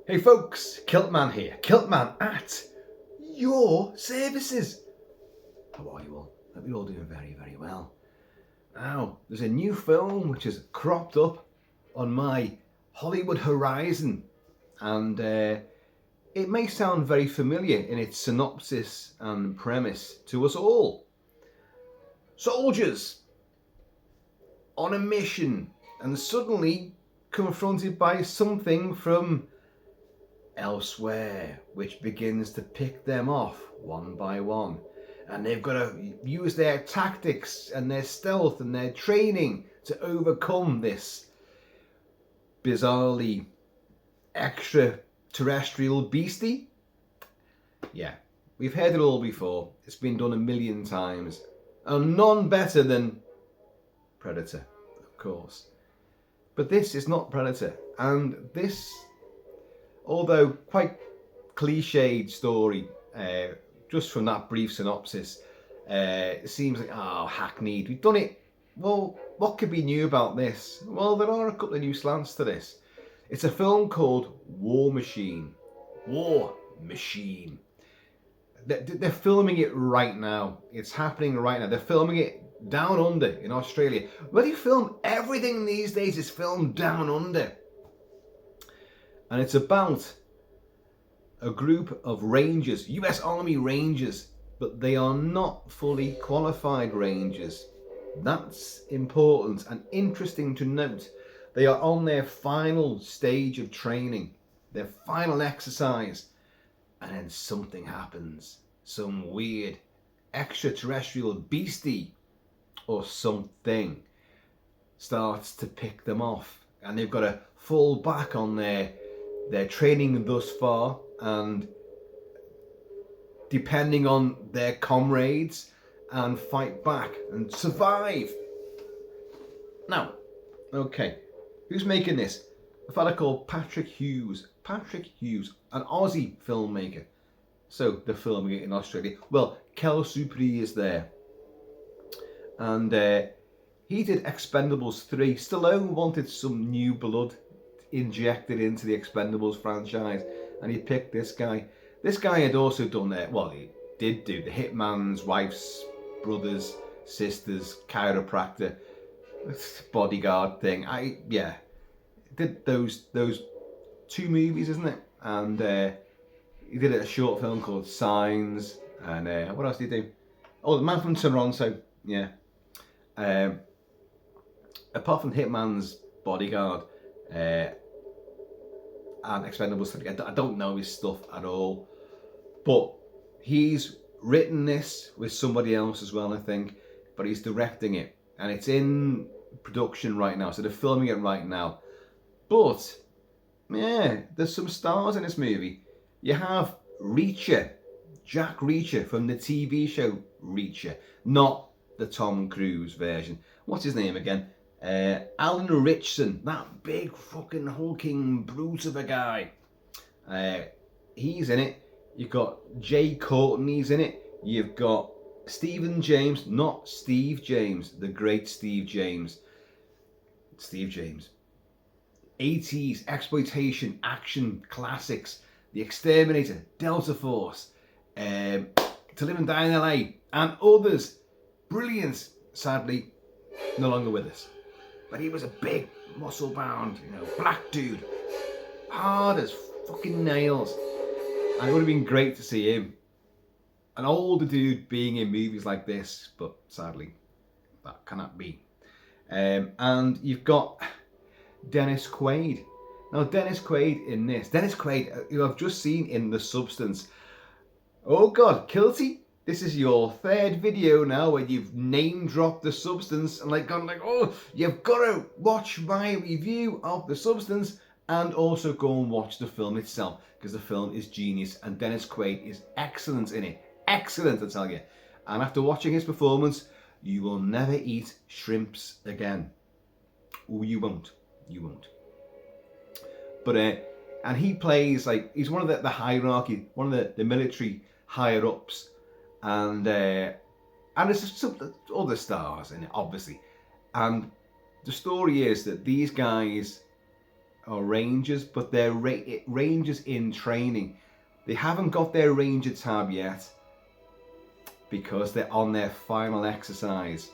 Hey folks, Kilt-Man here. Kilt-Man at your services. How are you all? Hope you're all doing very, very well. Now, there's a new film which has cropped up on my Hollywood horizon, and it may sound very familiar in its synopsis and premise to us all. Soldiers on a mission and suddenly confronted by something from elsewhere, which begins to pick them off one by one, and they've got to use their tactics and their stealth and their training to overcome this bizarrely extraterrestrial beastie. Yeah, we've heard it all before. It's been done a million times, and none better than Predator, of course. But this is not Predator, and this, although quite cliched story, just from that brief synopsis, it seems like, hackneyed. We've done it. Well, what could be new about this? Well, there are a couple of new slants to this. It's a film called War Machine. War Machine. They're filming it right now. It's happening right now. They're filming it down under in Australia. Where they film everything these days is filmed down under. And it's about a group of Rangers, US Army Rangers, but they are not fully qualified Rangers. That's important and interesting to note. They are on their final stage of training, their final exercise, and then something happens. Some weird extraterrestrial beastie or something starts to pick them off, and they've got to fall back on their training thus far, and depending on their comrades, and fight back and survive. Now, okay, who's making this? A fella called Patrick Hughes. Patrick Hughes, an Aussie filmmaker. So they're filming it in Australia. Well, Kel Supri is there. And he did Expendables 3. Stallone wanted some new blood injected into the Expendables franchise, and he picked this guy. This guy had also done he did do the Hitman's Wife's Brothers, Sisters, Chiropractor, Bodyguard thing. Did those two movies, isn't it? And he did a short film called Signs, and what else did he do? Oh, The Man from Toronto. Yeah. Apart from Hitman's Bodyguard and Expendables 3, I don't know his stuff at all. But he's written this with somebody else as well, I think. But he's directing it, and it's in production right now. So they're filming it right now. But yeah, there's some stars in this movie. You have Reacher, Jack Reacher from the TV show Reacher, not the Tom Cruise version. What's his name again? Alan Ritchson, that big fucking hulking brute of a guy. He's in it. You've got Jai Courtney's in it. You've got Stephen James, not Steve James, the great Steve James. Steve James. 80s exploitation action classics. The Exterminator, Delta Force, To Live and Die in LA, and others. Brilliant. Sadly, no longer with us. But he was a big, muscle-bound, black dude. Hard as fucking nails. And it would have been great to see him. An older dude being in movies like this, but sadly, that cannot be. And you've got Dennis Quaid. Now, Dennis Quaid in this. Dennis Quaid, who I've just seen in The Substance. Oh God, Kilty, this is your third video now where you've name-dropped The Substance and gone oh, you've got to watch my review of The Substance and also go and watch the film itself, because the film is genius and Dennis Quaid is excellent in it. Excellent, I tell you. And after watching his performance, you will never eat shrimps again. Oh, you won't. You won't. But and he plays he's one of the hierarchy, one of the military higher ups, and there's some other stars in it, obviously. And the story is that these guys are Rangers, but they're Rangers in training. They haven't got their Ranger tab yet because they're on their final exercise.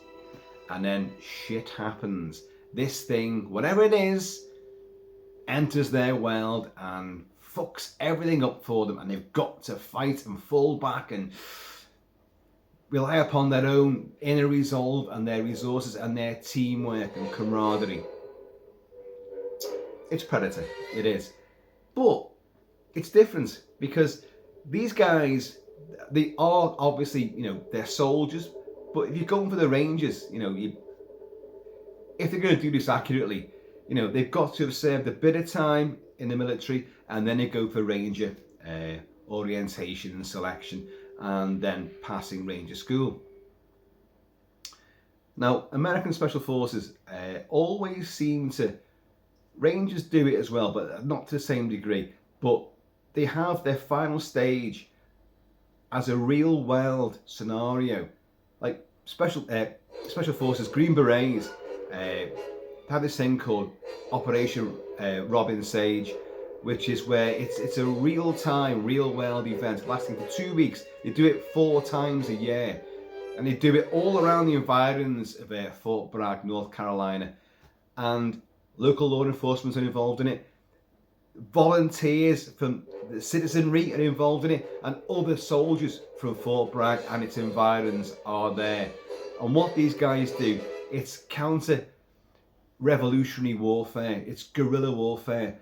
And then shit happens. This thing, whatever it is, enters their world and fucks everything up for them, and they've got to fight and fall back and rely upon their own inner resolve and their resources and their teamwork and camaraderie. It's Predator, it is. But it's different because these guys, they are obviously, they're soldiers, but if you're going for the Rangers, if they're going to do this accurately, they've got to have served a bit of time in the military, and then they go for Ranger orientation and selection, and then passing Ranger school. Now, American Special Forces always seem to, Rangers do it as well, but not to the same degree, but they have their final stage as a real world scenario. Like Special Forces, Green Berets, have this thing called Operation Robin Sage, which is where it's a real-time, real-world event lasting for 2 weeks. They do it 4 times a year, and they do it all around the environs of Fort Bragg, North Carolina, and local law enforcement are involved in it. Volunteers from the citizenry are involved in it, and other soldiers from Fort Bragg and its environs are there. And what these guys do, it's counter-revolutionary warfare, it's guerrilla warfare.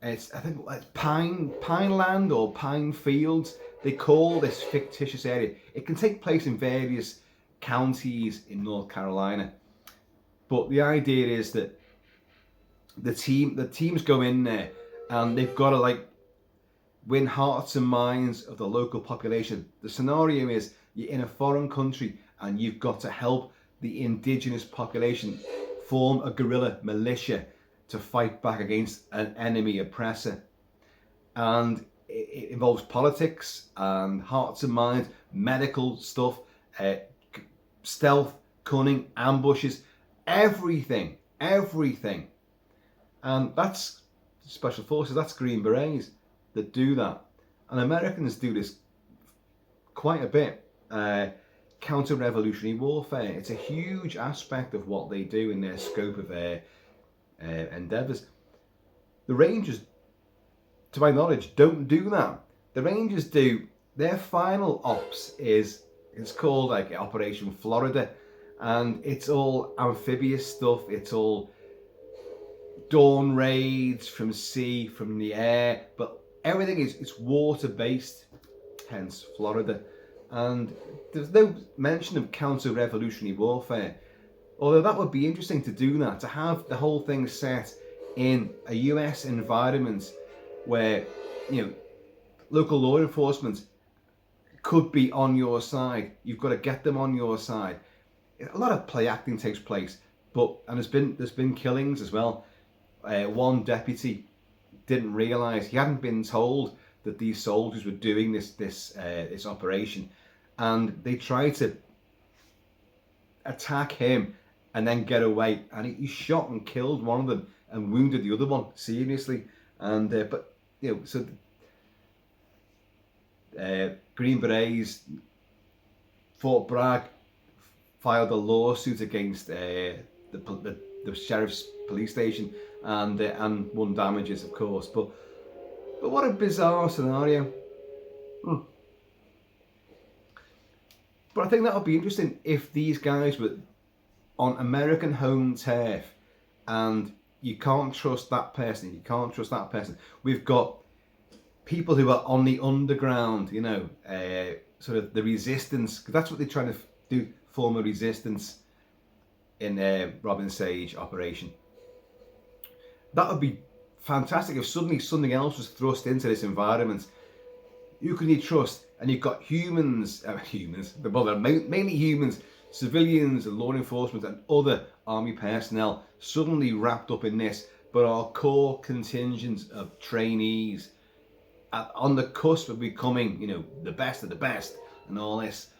I think it's Pineland or Pine Fields, they call this fictitious area. It can take place in various counties in North Carolina. But the idea is that the teams go in there and they've got to win hearts and minds of the local population. The scenario is you're in a foreign country and you've got to help the indigenous population form a guerrilla militia to fight back against an enemy oppressor. And it involves politics and hearts and minds, medical stuff, stealth, cunning, ambushes, everything. And that's Special Forces, that's Green Berets that do that. And Americans do this quite a bit. Counter-revolutionary warfare. It's a huge aspect of what they do in their scope of endeavours. The Rangers, to my knowledge, don't do that. The Rangers do, their final ops it's called Operation Florida, and it's all amphibious stuff. It's all dawn raids from sea, from the air, but everything it's water based, hence Florida. And there's no mention of counter-revolutionary warfare, although that would be interesting to do that, to have the whole thing set in a US environment where local law enforcement could be on your side. You've got to get them on your side. A lot of play acting takes place, and there's been killings as well. One deputy didn't realise, he hadn't been told that these soldiers were doing this operation, and they tried to attack him and then get away, and he shot and killed one of them and wounded the other one seriously. And Green Berets, Fort Bragg filed a lawsuit against the sheriff's police station and won damages, of course. But what a bizarre scenario. But I think that would be interesting if these guys were on American home turf, and you can't trust that person, you can't trust that person. We've got people who are on the underground, sort of the resistance, because that's what they're trying to do, form a resistance in Robin Sage operation. That would be fantastic if suddenly something else was thrust into this environment. Who can you trust? And you've got mainly humans, civilians and law enforcement and other army personnel suddenly wrapped up in this, but our core contingent of trainees on the cusp of becoming, the best of the best and all this,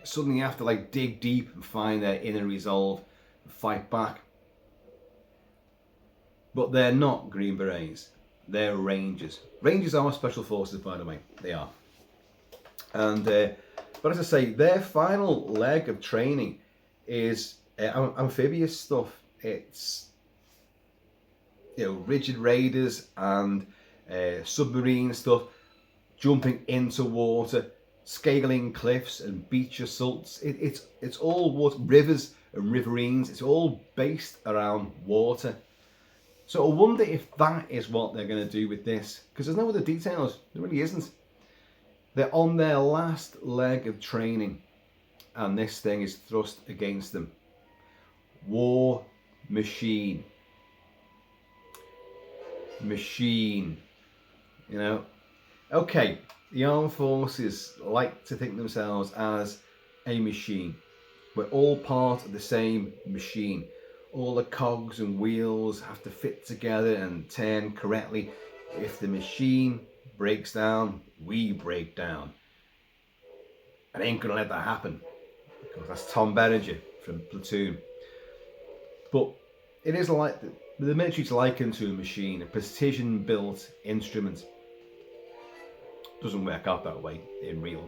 suddenly have to dig deep and find their inner resolve and fight back. But they're not Green Berets. They're Rangers. Rangers are special forces, by the way. They are. And but as I say, their final leg of training is amphibious stuff. It's rigid raiders and submarine stuff, jumping into water, scaling cliffs and beach assaults. It's all water, rivers and riverines. It's all based around water. So I wonder if that is what they're going to do with this, because there's no other details. There really isn't. They're on their last leg of training, and this thing is thrust against them. War machine. Machine. Okay, the armed forces like to think themselves as a machine. We're all part of the same machine. All the cogs and wheels have to fit together and turn correctly. If the machine breaks down, we break down. I ain't gonna let that happen, because that's Tom Berenger from Platoon. But it is like the military's likened to a machine, a precision-built instrument. Doesn't work out that way in real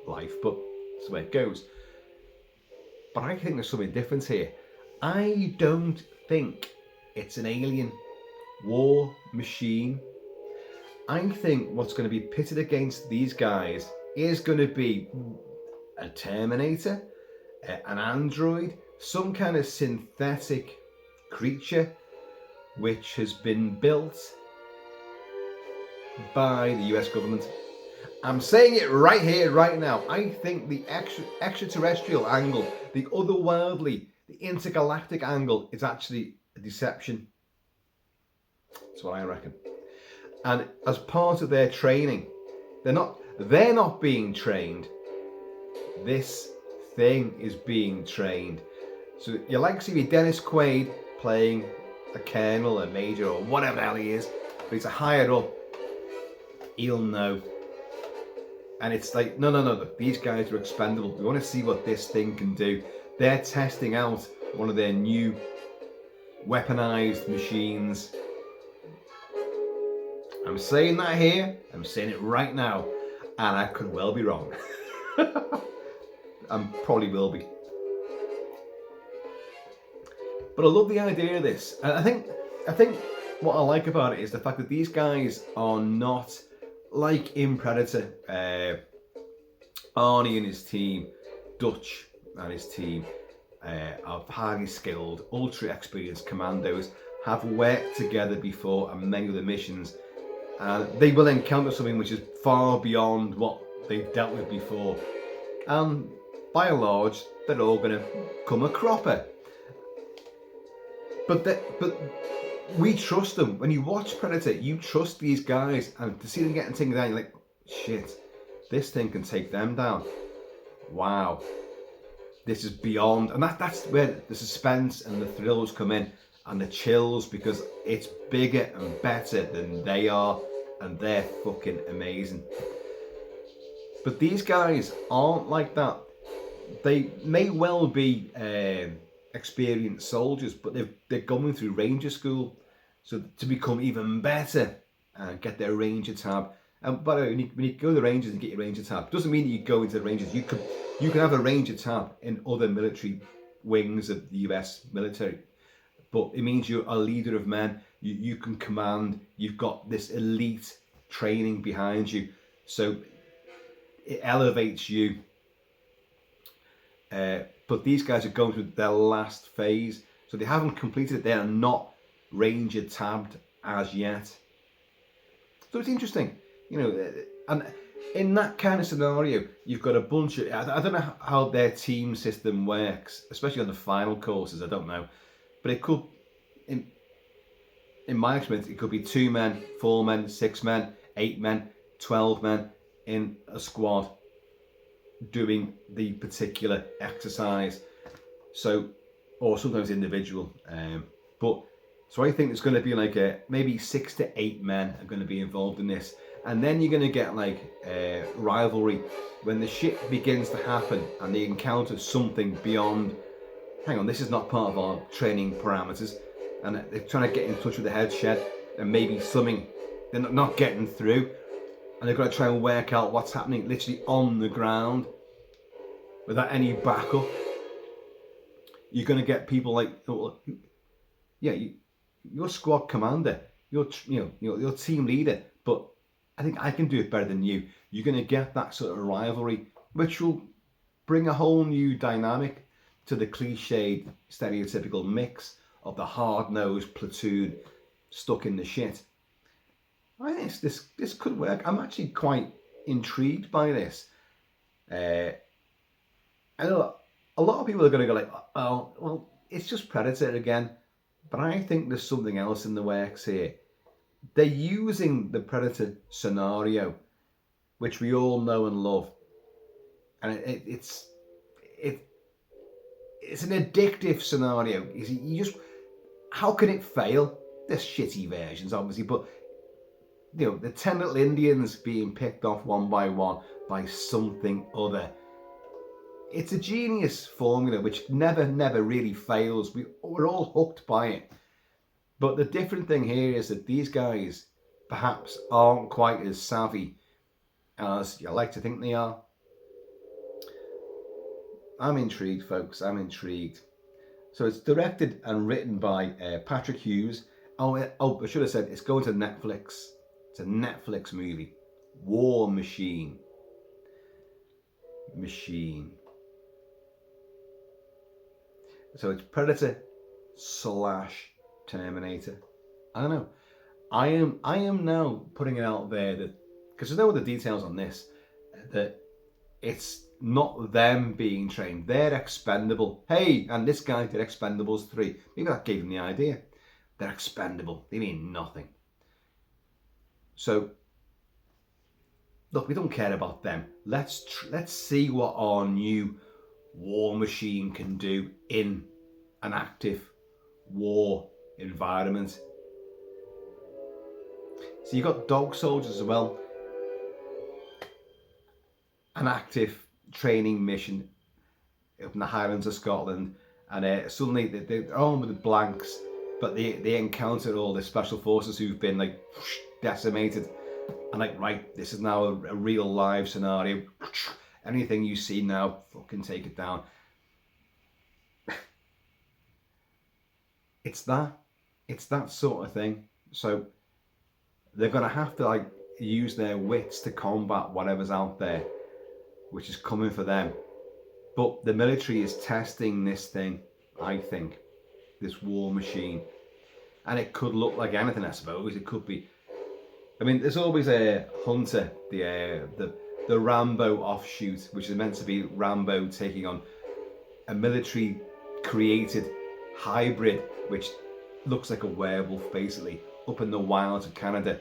life, but that's the way it goes. But I think there's something different here. I don't think it's an alien war machine. I think what's going to be pitted against these guys is going to be a Terminator, an android, some kind of synthetic creature which has been built by the US government. I'm saying it right here, right now. I think the extraterrestrial angle, the otherworldly, the intergalactic angle is actually a deception. That's what I reckon. And as part of their training, they're not being trained. This thing is being trained. So you like to see Dennis Quaid playing a colonel, a major, or whatever the hell he is, but he's a higher up. He'll know. And it's like, no, these guys are expendable. We want to see what this thing can do. They're testing out one of their new weaponized machines. I'm saying that here, I'm saying it right now, and I could well be wrong. I probably will be. But I love the idea of this. And I think what I like about it is the fact that these guys are not like in Predator. Arnie and his team, Dutch and his team, are highly skilled, ultra experienced commandos, have worked together before on many other missions, and they will encounter something which is far beyond what they've dealt with before. And by and large, they're all going to come a cropper. But we trust them. When you watch Predator, you trust these guys, and to see them getting taken down, you're like, shit, this thing can take them down. Wow. This is beyond, and that's where the suspense and the thrills come in, and the chills, because it's bigger and better than they are, and they're fucking amazing. But these guys aren't like that. They may well be experienced soldiers, but they're going through Ranger School, so to become even better and get their Ranger tab. And by the way, when you go to the Rangers and get your Ranger tab, doesn't mean that you go into the Rangers. You can have a Ranger tab in other military wings of the US military, but it means you're a leader of men. You can command. You've got this elite training behind you, so it elevates you. But these guys are going through their last phase, so they haven't completed it. They are not Ranger tabbed as yet. So it's interesting, and in that kind of scenario, you've got a bunch of, I don't know how their team system works, especially on the final courses, I don't know, but it could, in my experience, it could be 2 men, 4 men, 6 men, 8 men, 12 men in a squad doing the particular exercise. So, or sometimes individual. So I think it's going to be like maybe 6 to 8 men are going to be involved in this. And then you're going to get like rivalry when the shit begins to happen and they encounter something beyond, hang on, this is not part of our training parameters. and they're trying to get in touch with the head shed, and maybe something they're not getting through, and they've got to try and work out what's happening literally on the ground without any backup. You're going to get people like, yeah, you're squad commander, you're team leader, but I think I can do it better than you. You're going to get that sort of rivalry, which will bring a whole new dynamic to the cliched, stereotypical mix of the hard-nosed platoon stuck in the shit. I think this could work. I'm actually quite intrigued by this. I know a lot of people are going to go like, oh, well, it's just Predator again. But I think there's something else in the works here. They're using the Predator scenario, which we all know and love. And it's an addictive scenario. You just, how can it fail? There's shitty versions, obviously, but the 10 little Indians being picked off one by one by something other. It's a genius formula which never really fails. We're all hooked by it. But the different thing here is that these guys perhaps aren't quite as savvy as you like to think they are. I'm intrigued, folks. I'm intrigued. So it's directed and written by Patrick Hughes. Oh, I should have said it's going to Netflix. It's a Netflix movie. War Machine. So it's Predator / Terminator. I don't know. I am now putting it out there that, because there's no other details on this, that it's not them being trained. They're expendable. Hey, and this guy did Expendables 3. Maybe that gave him the idea. They're expendable. They mean nothing. So, look, we don't care about them. Let's see what our new war machine can do in an active war environment. So you've got dog soldiers as well. An active training mission up in the Highlands of Scotland, and suddenly they're armed with the blanks, but they encounter all the special forces who've been like decimated, and like, right, this is now a real live scenario. Anything you see now, fucking take it down. It's that sort of thing. So they're gonna have to like use their wits to combat whatever's out there, which is coming for them. But the military is testing this thing, I think, this war machine. And it could look like anything, I suppose. It could be, I mean, there's always a Hunter, the Rambo offshoot, which is meant to be Rambo taking on a military created hybrid, which looks like a werewolf basically, up in the wilds of Canada.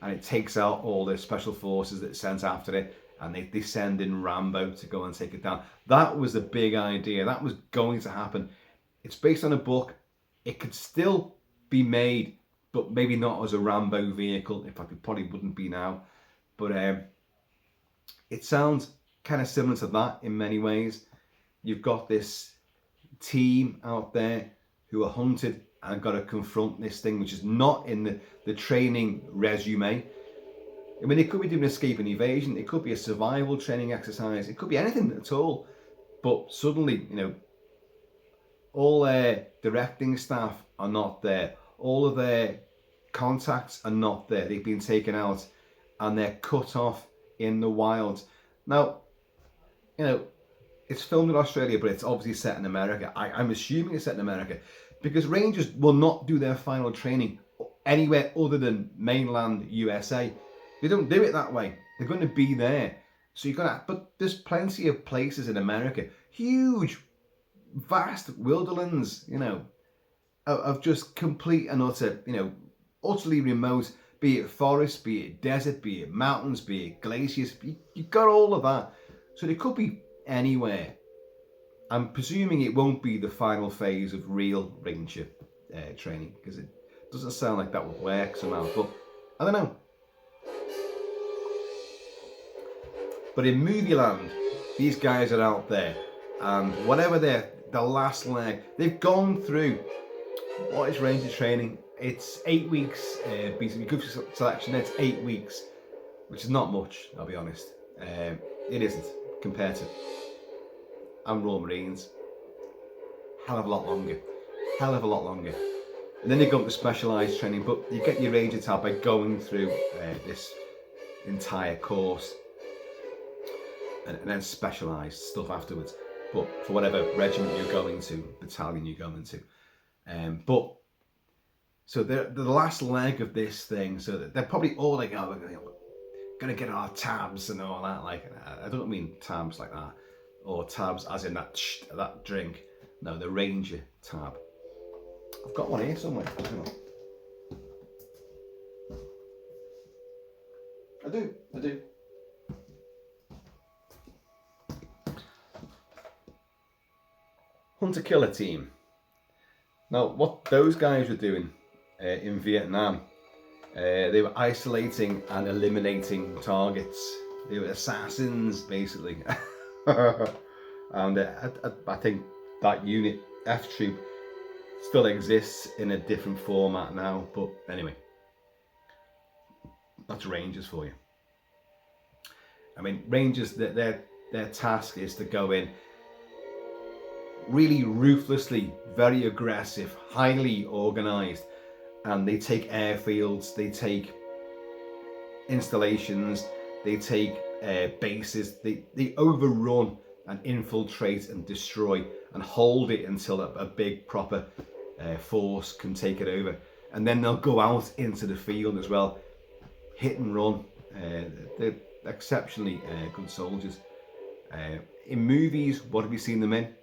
And it takes out all the special forces that sent after it, and they send in Rambo to go and take it down. That was the big idea. That was going to happen. It's based on a book. It could still be made, but maybe not as a Rambo vehicle. In fact, it probably wouldn't be now. But it sounds kind of similar to that in many ways. You've got this team out there who are hunted and got to confront this thing, which is not in the training resume. I mean, it could be doing escape and evasion. It could be a survival training exercise. It could be anything at all. But suddenly, all their directing staff are not there. All of their contacts are not there. They've been taken out and they're cut off in the wilds. Now, it's filmed in Australia, but it's obviously set in America. I'm assuming it's set in America because Rangers will not do their final training anywhere other than mainland USA. They don't do it that way. They're going to be there. So but there's plenty of places in America, huge, vast wilderness, of just complete and utter, utterly remote, be it forest, be it desert, be it mountains, be it glaciers. You've got all of that. So they could be anywhere. I'm presuming it won't be the final phase of real Ranger training, because it doesn't sound like that would work somehow. But I don't know. But in movie land, these guys are out there, and whatever their last leg, they've gone through What is Ranger training? It's 8 weeks. Basically, group selection. It's 8 weeks, which is not much. I'll be honest. It isn't compared to Royal Marines. Hell of a lot longer. Hell of a lot longer. And then you go up to specialised training, but you get your Ranger tab by going through this entire course, and then specialised stuff afterwards. But for whatever regiment you're going to, battalion you're going to. But so the last leg of this thing, so they're probably all like, oh, we're gonna get our tabs and all that. Like, I don't mean tabs like that, or tabs as in that drink. No, the Ranger tab. I've got one here somewhere. Hang on. I do. Hunter-killer team. Now, what those guys were doing in Vietnam, they were isolating and eliminating targets. They were assassins, basically. And I think that unit, F Troop, still exists in a different format now. But anyway, that's Rangers for you. I mean, Rangers, their task is to go in really ruthlessly, very aggressive, highly organised, and they take airfields, they take installations, they take bases, they overrun and infiltrate and destroy and hold it until a big proper force can take it over, and then they'll go out into the field as well, hit and run. They're exceptionally good soldiers. In movies, what have you seen them in?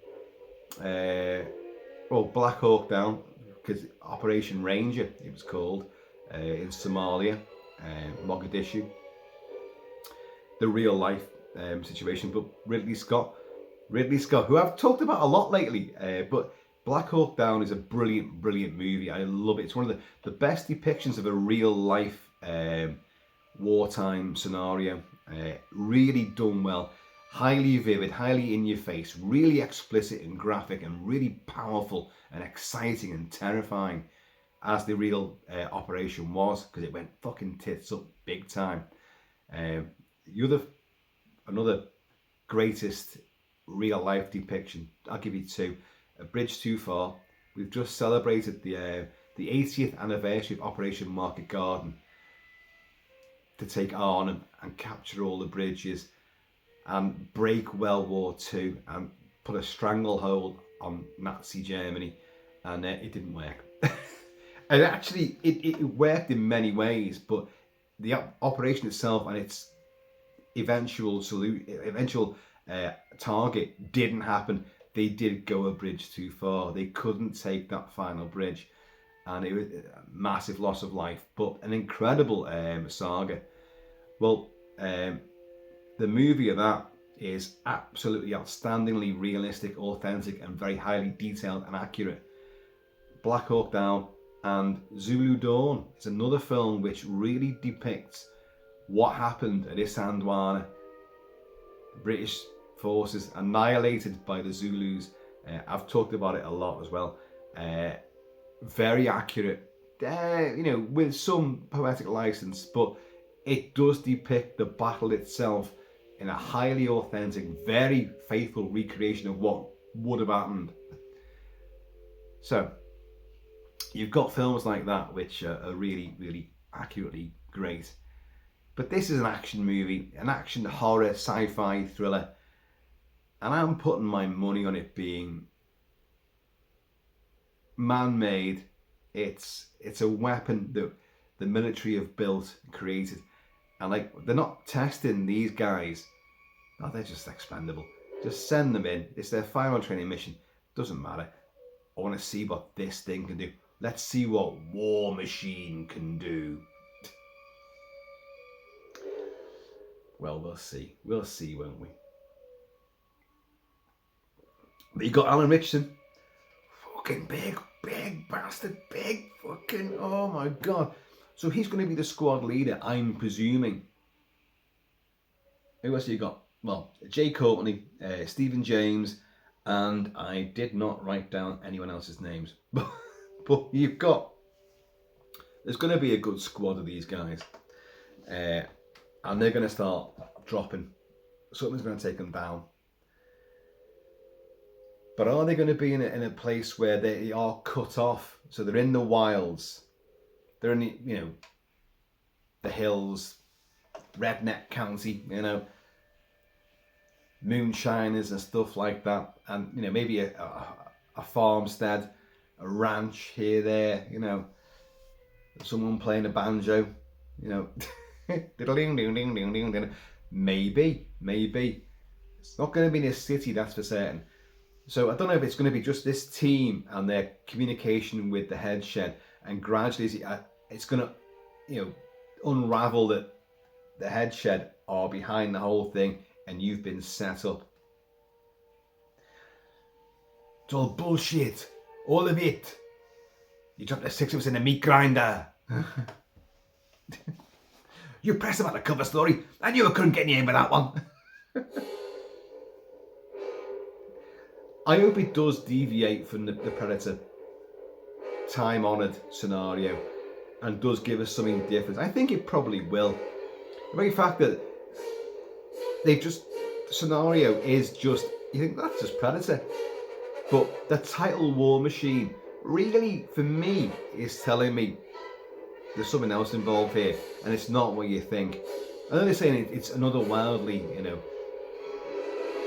Well, Black Hawk Down, because Operation Ranger it was called, in Somalia, Mogadishu. The real life situation. But Ridley Scott, who I've talked about a lot lately, but Black Hawk Down is a brilliant movie. I love it. It's one of the best depictions of a real life wartime scenario. Really done well. Highly vivid, highly in your face, really explicit and graphic, and really powerful and exciting and terrifying, as the real operation was, because it went fucking tits up big time. Another greatest real life depiction, I'll give you two. A Bridge Too Far. We've just celebrated the 80th anniversary of Operation Market Garden, to take Arnhem and capture all the bridges and break World War II and put a stranglehold on Nazi Germany, and it didn't work. And actually, it worked in many ways, but the operation itself and its eventual target didn't happen. They did go a bridge too far. They couldn't take that final bridge, and it was a massive loss of life, but an incredible saga. Well, the movie of that is absolutely outstandingly realistic, authentic, and very highly detailed and accurate. Black Hawk Down and Zulu Dawn is another film which really depicts what happened at Isandlwana. The British forces annihilated by the Zulus. I've talked about it a lot as well. Very accurate, with some poetic license, but it does depict the battle itself in a highly authentic, very faithful recreation of what would have happened. So, you've got films like that which are really, really accurately great. But this is an action movie, an action horror, sci-fi thriller, and I'm putting my money on it being man-made. It's a weapon that the military have built and created. And they're not testing these guys. No, they're just expendable. Just send them in. It's their final training mission. Doesn't matter. I want to see what this thing can do. Let's see what War Machine can do. Well, we'll see. We'll see, won't we? But you got Alan Ritchson. Fucking big bastard. Big fucking, oh my God. So he's going to be the squad leader, I'm presuming. Who else you got? Well, Jai Courtney, Stephen James, and I did not write down anyone else's names. But there's going to be a good squad of these guys. And they're going to start dropping. Something's going to take them down. But are they going to be in a place where they are cut off? So they're in the wilds. They're in the, the hills, redneck county, moonshiners and stuff like that. And, maybe a farmstead, a ranch here, there, someone playing a banjo, maybe. It's not going to be in a city, that's for certain. So I don't know if it's going to be just this team and their communication with the head shed, and gradually it's going to, unravel that the head shed are behind the whole thing and you've been set up. It's all bullshit, all of it. You dropped the 6 of us in a meat grinder. You pressed about the cover story. I knew I couldn't get any in with that one. I hope it does deviate from the Predator time-honoured scenario and does give us something different. I think it probably will. The very fact that the scenario is just, you think that's just Predator. But the title War Machine really, for me, is telling me there's something else involved here, and it's not what you think. I know they're saying it's another wildly,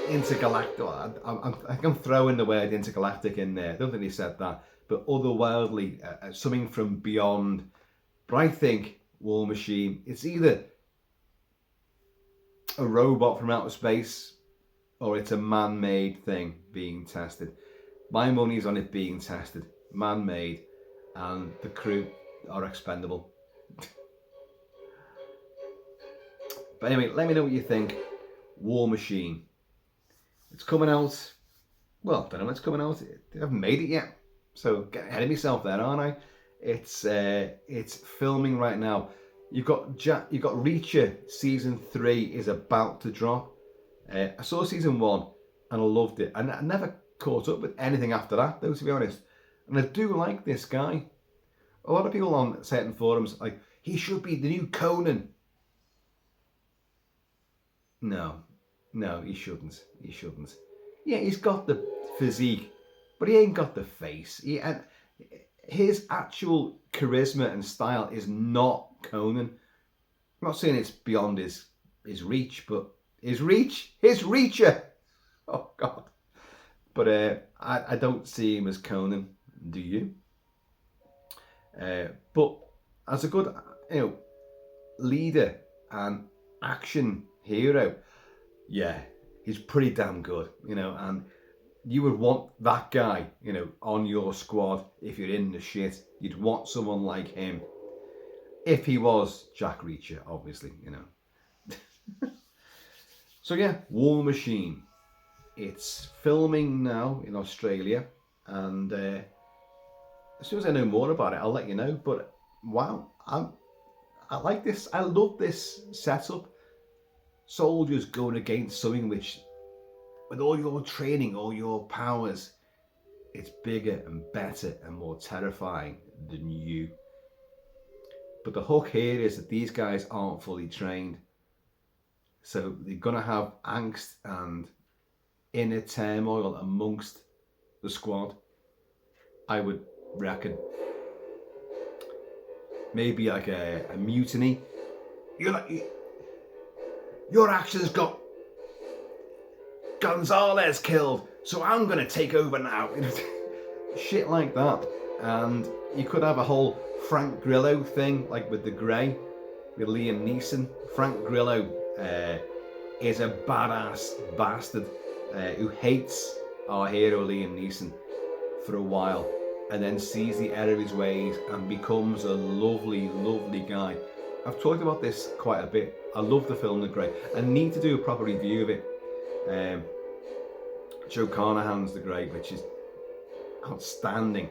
intergalactic. I'm throwing the word intergalactic in there. I don't think they said that, but otherworldly, something from beyond. But I think War Machine, it's either a robot from outer space or it's a man-made thing being tested. My money's on it being tested, man-made, and the crew are expendable. But anyway, let me know what you think. War Machine. It's coming out. Well, I don't know when it's coming out. They haven't made it yet, so getting ahead of myself there, aren't I? It's filming right now. You've got Reacher season 3 is about to drop. I saw season 1 and I loved it. And I never caught up with anything after that, though, to be honest. And I do like this guy. A lot of people on certain forums like, he should be the new Conan. No, he shouldn't. Yeah, he's got the physique, but he ain't got the face. And his actual charisma and style is not Conan. I'm not saying it's beyond his reach, but his Reacher. Oh God. But I don't see him as Conan. Do you? But as a good, leader and action hero, yeah, he's pretty damn good, and you would want that guy, on your squad if you're in the shit. You'd want someone like him. If he was Jack Reacher, obviously, So yeah, War Machine. It's filming now in Australia, and as soon as I know more about it, I'll let you know. But wow, I like this. I love this setup. Soldiers going against something which, with all your training, all your powers, it's bigger and better and more terrifying than you. But the hook here is that these guys aren't fully trained. So they're going to have angst and inner turmoil amongst the squad. I would reckon. Maybe like a mutiny. Your actions got Gonzalez killed, so I'm going to take over now. Shit like that. And you could have a whole Frank Grillo thing, like with The Grey, with Liam Neeson. Frank Grillo is a badass bastard who hates our hero Liam Neeson for a while, and then sees the error of his ways and becomes a lovely, lovely guy. I've talked about this quite a bit. I love the film The Grey. I need to do a proper review of it. Joe Carnahan's The Grey, which is outstanding.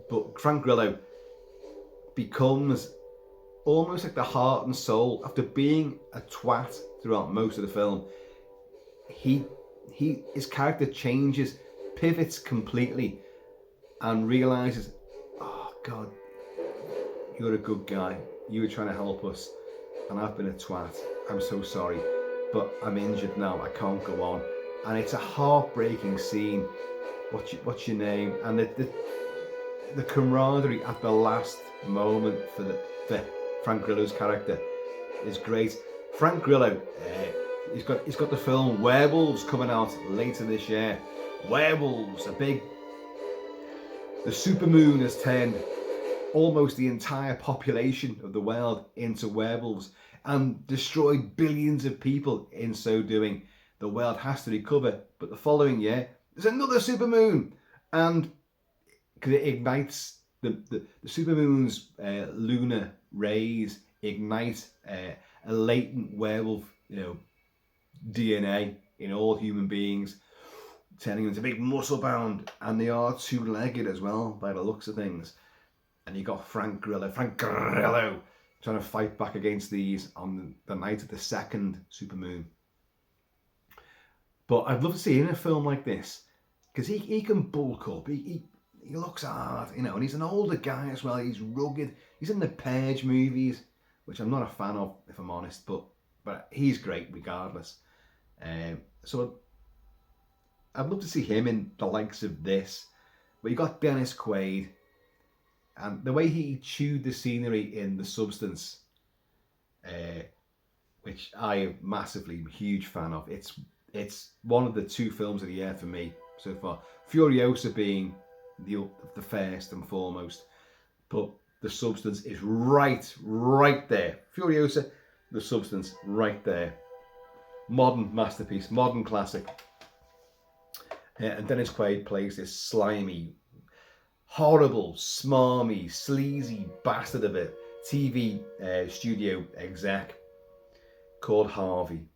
But Frank Grillo becomes almost like the heart and soul. After being a twat throughout most of the film, his character changes, pivots completely, and realizes, oh God, you're a good guy. You were trying to help us, and I've been a twat. I'm so sorry, but I'm injured now. I can't go on. And it's a heartbreaking scene. What's your name? And the camaraderie at the last moment for Frank Grillo's character is great. Frank Grillo, he's got the film Werewolves coming out later this year. Werewolves, the supermoon has turned almost the entire population of the world into werewolves and destroyed billions of people in so doing. The world has to recover, but the following year there's another supermoon, and because it ignites the supermoon's lunar rays ignite a latent werewolf, DNA in all human beings, turning them into big muscle bound, and they are two-legged as well by the looks of things. And you got Frank Grillo trying to fight back against these on the night of the second supermoon. But I'd love to see him in a film like this, because he can bulk up, he looks hard, and he's an older guy as well. He's rugged. He's in the Purge movies, which I'm not a fan of, if I'm honest, but he's great regardless. So I'd love to see him in the likes of this. But you got Dennis Quaid, and the way he chewed the scenery in The Substance, which I am massively huge fan of. It's one of the two films of the year for me so far. Furiosa being the first and foremost, but The Substance is right there. Furiosa, The Substance, right there. Modern masterpiece, modern classic. And Dennis Quaid plays this slimy, horrible, smarmy, sleazy bastard of a TV studio exec called Harvey.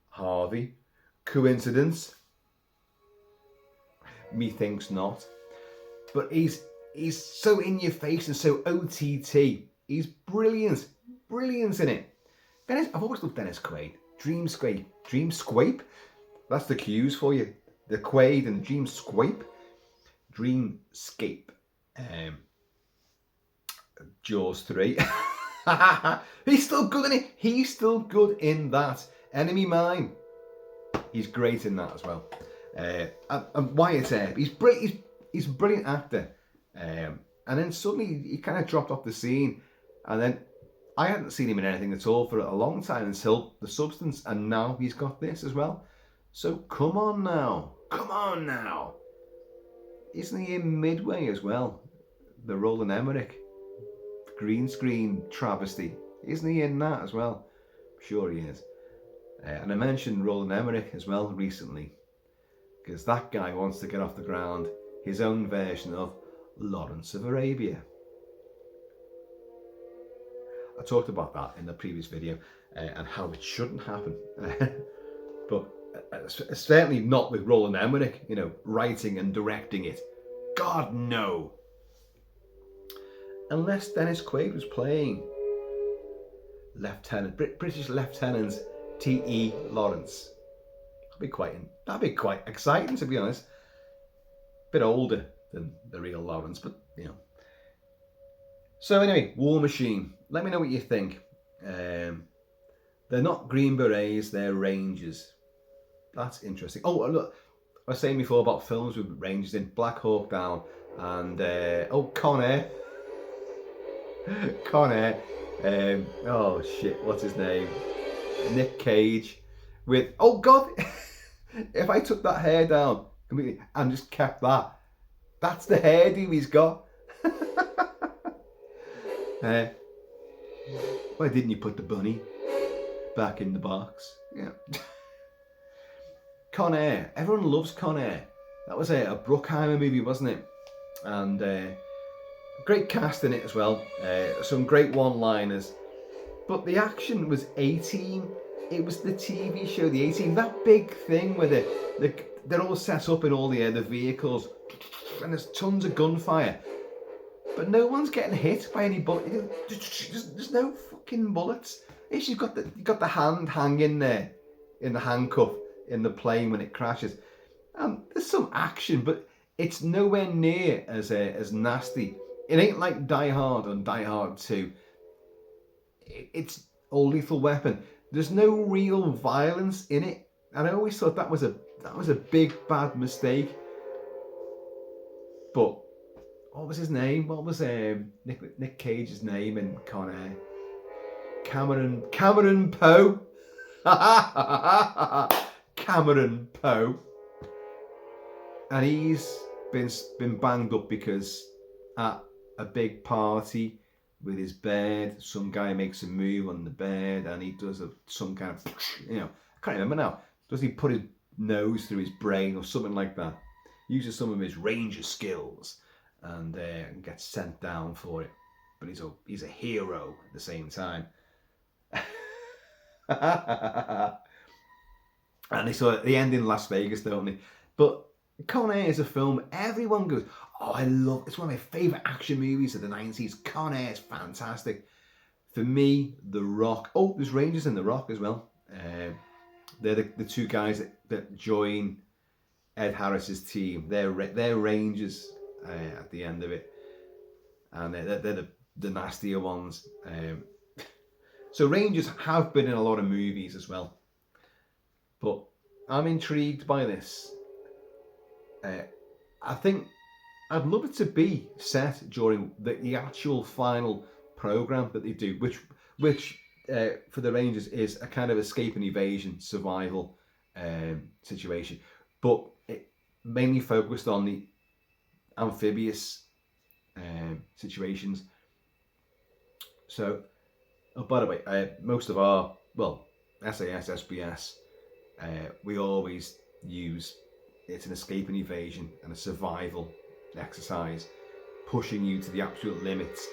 Harvey. Coincidence? Methinks not. But he's so in your face and so OTT. He's brilliant in it. I've always loved Dennis Quaid. Dreamscape? That's the cues for you. The Quaid and Dreamscape. Jaws 3. He's still good in it. He's still good in that. Enemy Mine. He's great in that as well. And Wyatt Earp. He's a brilliant actor. And then suddenly he kind of dropped off the scene. And then I hadn't seen him in anything at all for a long time until The Substance. And now he's got this as well. So come on now. Isn't he in Midway as well? The Roland Emmerich green screen travesty. Isn't he in that as well? I'm sure he is. And I mentioned Roland Emmerich as well recently, because that guy wants to get off the ground his own version of Lawrence of Arabia. I talked about that in the previous video and how it shouldn't happen. But certainly not with Roland Emmerich, writing and directing it. God, no. Unless Dennis Quaid was playing British Lieutenant T.E. Lawrence. That'd be quite exciting, to be honest. Bit older than the real Lawrence, but So anyway, War Machine. Let me know what you think. They're not Green Berets, they're Rangers. That's interesting. Oh, look, I was saying before about films with Rangers in. Black Hawk Down and Con Air. Con Air. Oh shit, what's his name? Nick Cage with, oh God, if I took that hair down completely and just kept that, that's the hairdo he's got. Why didn't you put the bunny back in the box? Yeah. Con Air. Everyone loves Con Air. That was a Bruckheimer movie, wasn't it? And great cast in it as well. Some great one-liners. But the action was 18. It was the TV show, the 18. That big thing where they're all set up in all the vehicles, and there's tons of gunfire. But no one's getting hit by any bullet. There's no fucking bullets. You've got the hand hanging there in the handcuff in the plane when it crashes. There's some action, but it's nowhere near as nasty. It ain't like Die Hard and Die Hard 2. It's or Lethal Weapon. There's no real violence in it, and I always thought that was a big bad mistake. But what was his name? What was Nick Cage's name in Con Air? Cameron Poe. Cameron Poe. And he's been banged up because at a big party with his bed, some guy makes a move on the bed and he does some kind of, I can't remember now. Does he put his nose through his brain or something like that? Uses some of his ranger skills and gets sent down for it. But he's a hero at the same time. And they saw the end in Las Vegas, don't they? But Con Air is a film everyone goes, oh, I love. It's one of my favourite action movies of the 90s. Con Air is fantastic. For me, The Rock. Oh, there's Rangers in The Rock as well. They're the two guys that join Ed Harris's team. They're Rangers at the end of it, and they're the nastier ones. So Rangers have been in a lot of movies as well, but I'm intrigued by this. I think I'd love it to be set during the actual final program that they do, which for the Rangers is a kind of escape and evasion survival situation, but it mainly focused on the amphibious situations. So, oh, by the way, most of our, SAS, SBS, we always use, it's an escape and evasion and a survival exercise, pushing you to the absolute limits.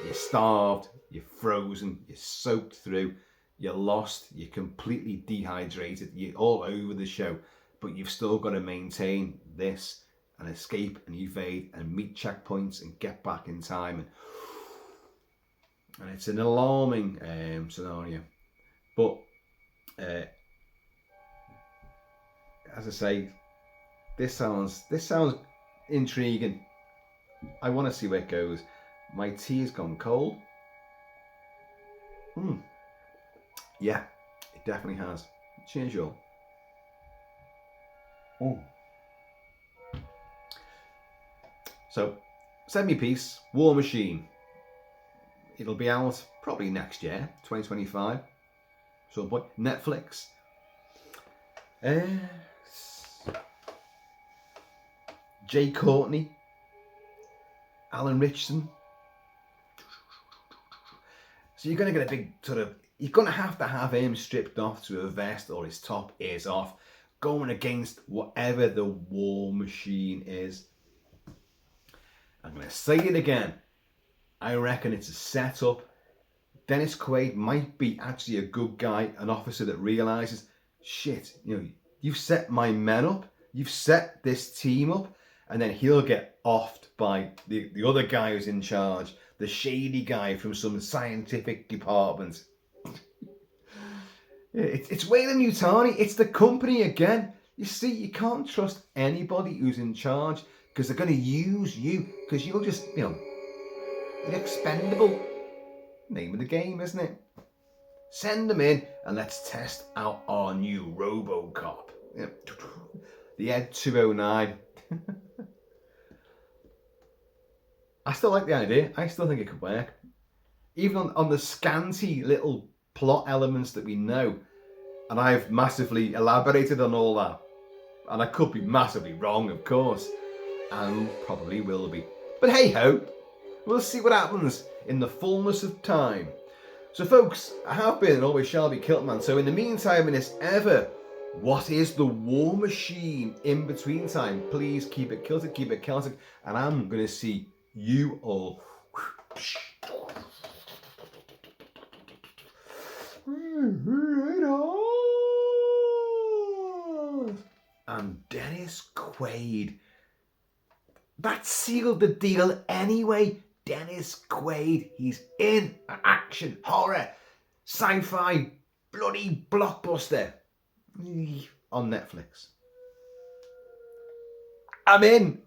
You're starved, you're frozen, you're soaked through, you're lost, you're completely dehydrated, you're all over the show, but you've still got to maintain this and escape and evade and meet checkpoints and get back in time. And it's an alarming scenario. But as I say, this sounds intriguing. I want to see where it goes. My tea has gone cold. Yeah, it definitely has. Cheers, y'all. So, send me piece, War Machine. It'll be out probably next year, 2025. Some point. Netflix. Jai Courtney. Alan Ritchson. So you're going to get a big you're going to have him stripped off to a vest or his top is off, going against whatever the war machine is. I'm going to say it again. I reckon it's a setup. Dennis Quaid might be actually a good guy, an officer that realises, shit, you've set my men up, you've set this team up, and then he'll get offed by the other guy who's in charge, the shady guy from some scientific department. It's Weyland-Yutani, it's the company again. You see, you can't trust anybody who's in charge because they're going to use you because you're just, you're expendable. Name of the game, isn't it? Send them in and let's test out our new RoboCop. The Ed 209. I still like the idea. I still think it could work. Even on the scanty little plot elements that we know. And I've massively elaborated on all that. And I could be massively wrong, of course. And probably will be. But hey ho, we'll see what happens in the fullness of time. So folks, I have been and always shall be Kilt-Man. So in the meantime, in this ever, what is the war machine in between time? Please keep it kilted, keep it Celtic. And I'm going to see you all. And Dennis Quaid. That sealed the deal anyway. Dennis Quaid, he's in an action, horror, sci-fi, bloody blockbuster on Netflix. I'm in.